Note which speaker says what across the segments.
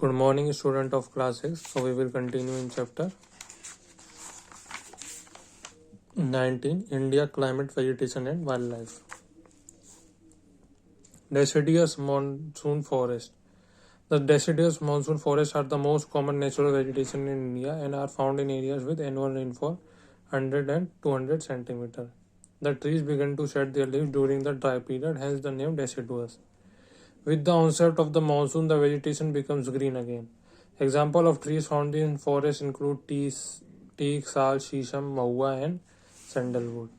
Speaker 1: Good morning, student of class 6. So we will continue in chapter 19, India, Climate, Vegetation and Wildlife. Deciduous monsoon forest. The deciduous monsoon forests are the most common natural vegetation in India and are found in areas with annual rainfall 100 and 200 centimeter. The trees begin to shed their leaves during the dry period, hence the name deciduous. With the onset of the monsoon, the vegetation becomes green again. Example of trees found in forests include teak, sal, shisham, mahua, and sandalwood.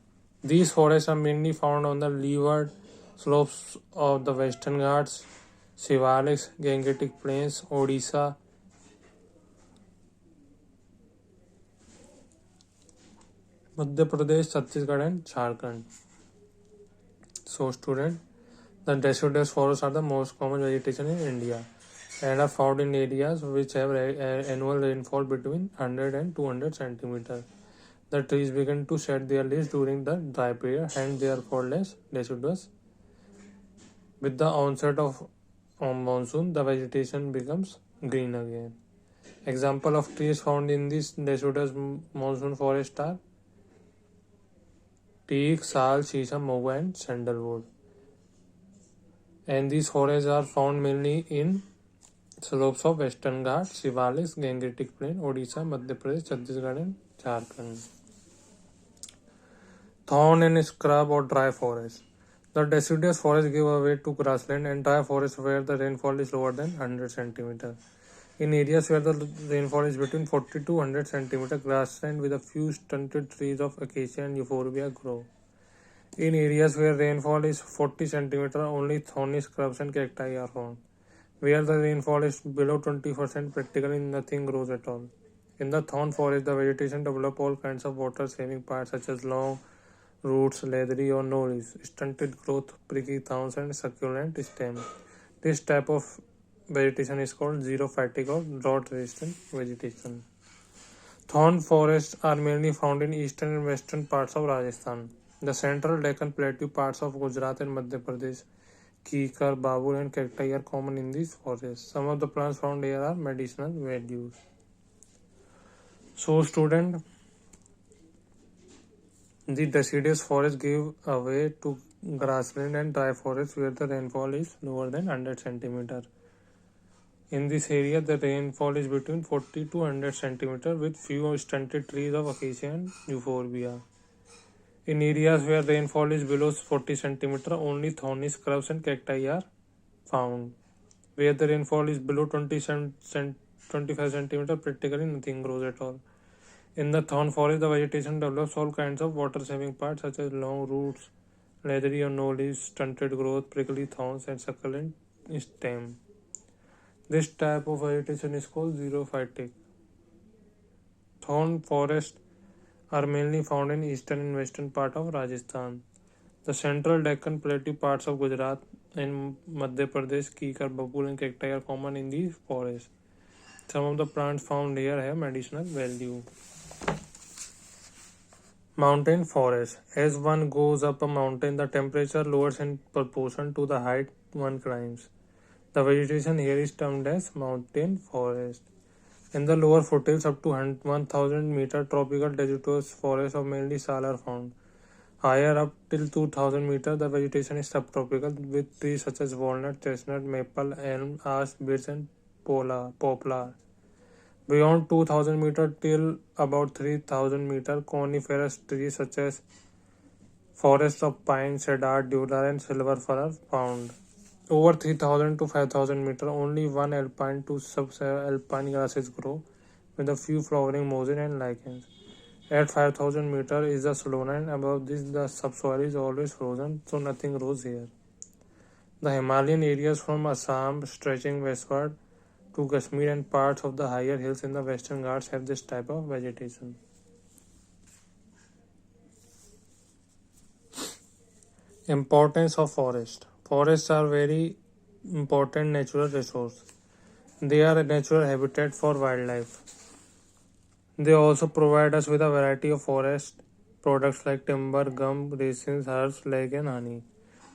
Speaker 1: These forests are mainly found on the leeward slopes of the Western Ghats, Shivaliks, Gangetic Plains, Odisha, Madhya Pradesh, Chhattisgarh, and Jharkhand. So, student, the deciduous forests are the most common vegetation in India and are found in areas which have annual rainfall between 100 and 200 centimeters. The trees begin to shed their leaves during the dry period, hence they are called as deciduous. With the onset of monsoon, the vegetation becomes green again. Example of trees found in this deciduous monsoon forest are teak, sal, shisham, mahua, and sandalwood. And these forests are found mainly in slopes of Western Ghats, Shivaliks, Gangetic Plain, Odisha, Madhya Pradesh, Chhattisgarh, and Jharkhand. Thorn and scrub or dry forest. The deciduous forest give way to grassland and dry forest where the rainfall is lower than 100 centimeter. In areas where the rainfall is between 40 to 100 centimeter, grassland with a few stunted trees of acacia and euphorbia grow. In areas where rainfall is 40 centimeter, only thorny scrubs and cacti are found. Where the rainfall is below 20%, practically nothing grows at all. In the thorn forest, the vegetation develops all kinds of water-saving parts such as long roots, leathery or no leaves, stunted growth, prickly thorns, and succulent stem. This type of vegetation is called xerophytic or drought-resistant vegetation. Thorn forests are mainly found in eastern and western parts of Rajasthan. The central Deccan Plateau, parts of Gujarat and Madhya Pradesh, Kikar, Babur and cacti are common in these forests. Some of the plants found here are medicinal values. So, student, the deciduous forest give way to grassland and dry forest where the rainfall is lower than 100 centimeter. In this area, the rainfall is between 40 to 100 centimeter with few stunted trees of acacia and euphorbia. In areas where rainfall is below 40 centimeter, only thorny scrubs and cacti are found. Where the rainfall is below 25 centimeter, practically nothing grows at all. In the thorn forest, the vegetation develops all kinds of water-saving parts such as long roots, leathery or no leaves, stunted growth, prickly thorns, and succulent stem. This type of vegetation is called xerophytic. Thorn forests are mainly found in eastern and western part of Rajasthan. The central Deccan Plateau, parts of Gujarat and Madhya Pradesh, Kikar, Babul and cacti are common in these forests. Some of the plants found here have medicinal value. Mountain forest. As one goes up a mountain, the temperature lowers in proportion to the height one climbs. The vegetation here is termed as mountain forest. In the lower foothills up to 1000 meter, tropical deciduous forests of mainly sal are found. Higher up till 2000 meter, the vegetation is subtropical with trees such as walnut, chestnut, maple, elm, ash, birch and poplar. Beyond 2000 meter till about 3000 meter, coniferous trees such as forests of pine, cedar, deodar and silver fir are found. Over 3000 to 5000 meter, only one alpine to sub-alpine grasses grow, with a few flowering mosses and lichens. At 5000 meter is the Solana, and above this the subsoil is always frozen, so nothing grows here. The Himalayan areas from Assam stretching westward to Kashmir and parts of the higher hills in the Western Ghats have this type of vegetation. Importance of forest. Forests are very important natural resource. They are a natural habitat for wildlife. They also provide us with a variety of forest products like timber, gum, resins, herbs, leg and honey.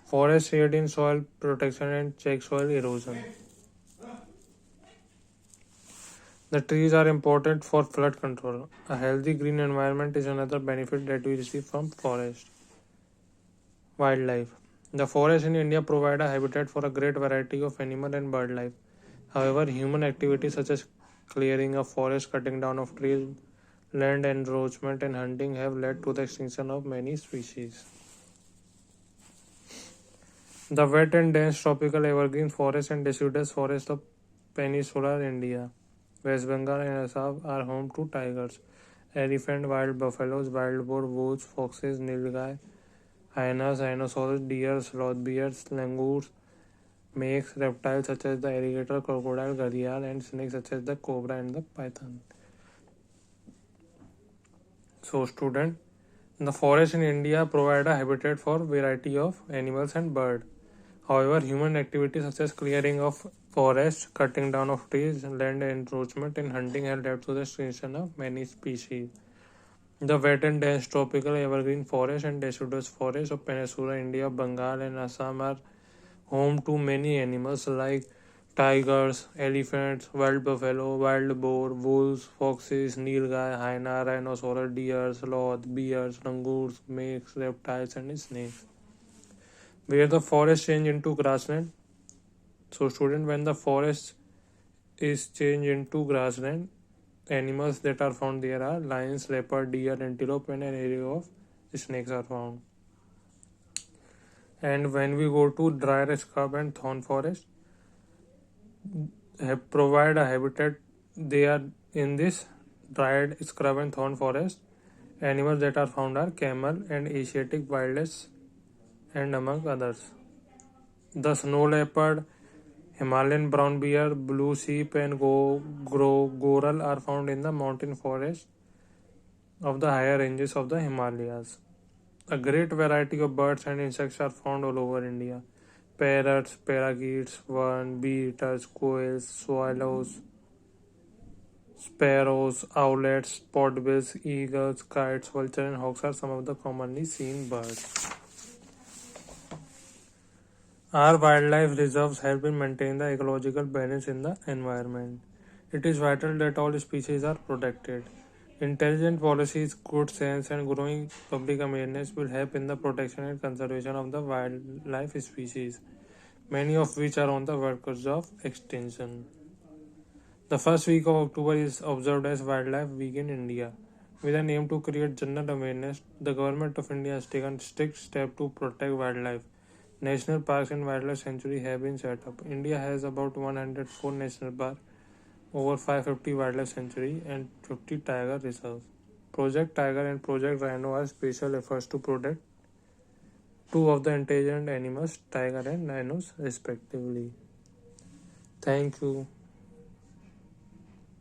Speaker 1: Forests aid in soil protection and check soil erosion. The trees are important for flood control. A healthy green environment is another benefit that we receive from forest. Wildlife. The forests in India provide a habitat for a great variety of animal and bird life. However, human activities such as clearing of forests, cutting down of trees, land encroachment, and hunting have led to the extinction of many species. The wet and dense tropical evergreen forest and deciduous forest of peninsular India, West Bengal, and Assam are home to tigers, elephant, wild buffaloes, wild boar, wolves, foxes, nilgai, hyenas, rhinoceros, deer, sloth bears, langurs, snakes, reptiles such as the alligator, crocodile, gharial, and snakes such as the cobra and the python. So, student, the forests in India provide a habitat for variety of animals and birds. However, human activities such as clearing of forests, cutting down of trees, land encroachment, and hunting have led to the extinction of many species. The wet and dense tropical evergreen forest and deciduous forests of Peninsula India, Bengal, and Assam are home to many animals like tigers, elephants, wild buffalo, wild boar, wolves, foxes, nilgai, hyena, rhinoceros, deer, sloth, bears, langurs, snakes, reptiles, and snakes. Where the forest change into grassland. So, student, when the forest is changed into grassland, animals that are found there are lions, leopard, deer, antelope, and an area of snakes are found. And when we go to dry scrub and thorn forest, provide a habitat. They are in this dried scrub and thorn forest. Animals that are found are camel and Asiatic wilderness, and among others. The snow leopard, Himalayan brown bear, blue sheep, and goral are found in the mountain forest of the higher ranges of the Himalayas. A great variety of birds and insects are found all over India. Parrots, parakeets, swans, bee-eaters, quails, swallows, sparrows, owlets, spoonbills, eagles, kites, vultures, and hawks are some of the commonly seen birds. Our wildlife reserves help in maintaining the ecological balance in the environment. It is vital that all species are protected. Intelligent policies, good sense, and growing public awareness will help in the protection and conservation of the wildlife species, many of which are on the verge of extinction. The first week of October is observed as Wildlife Week in India. With an aim to create general awareness, the Government of India has taken strict steps to protect wildlife. National parks and wildlife sanctuaries have been set up. India has about 104 national parks, over 550 wildlife sanctuaries, and 50 tiger reserves. Project Tiger and Project Rhino are special efforts to protect two of the endangered animals, tiger and rhinos, respectively. Thank you.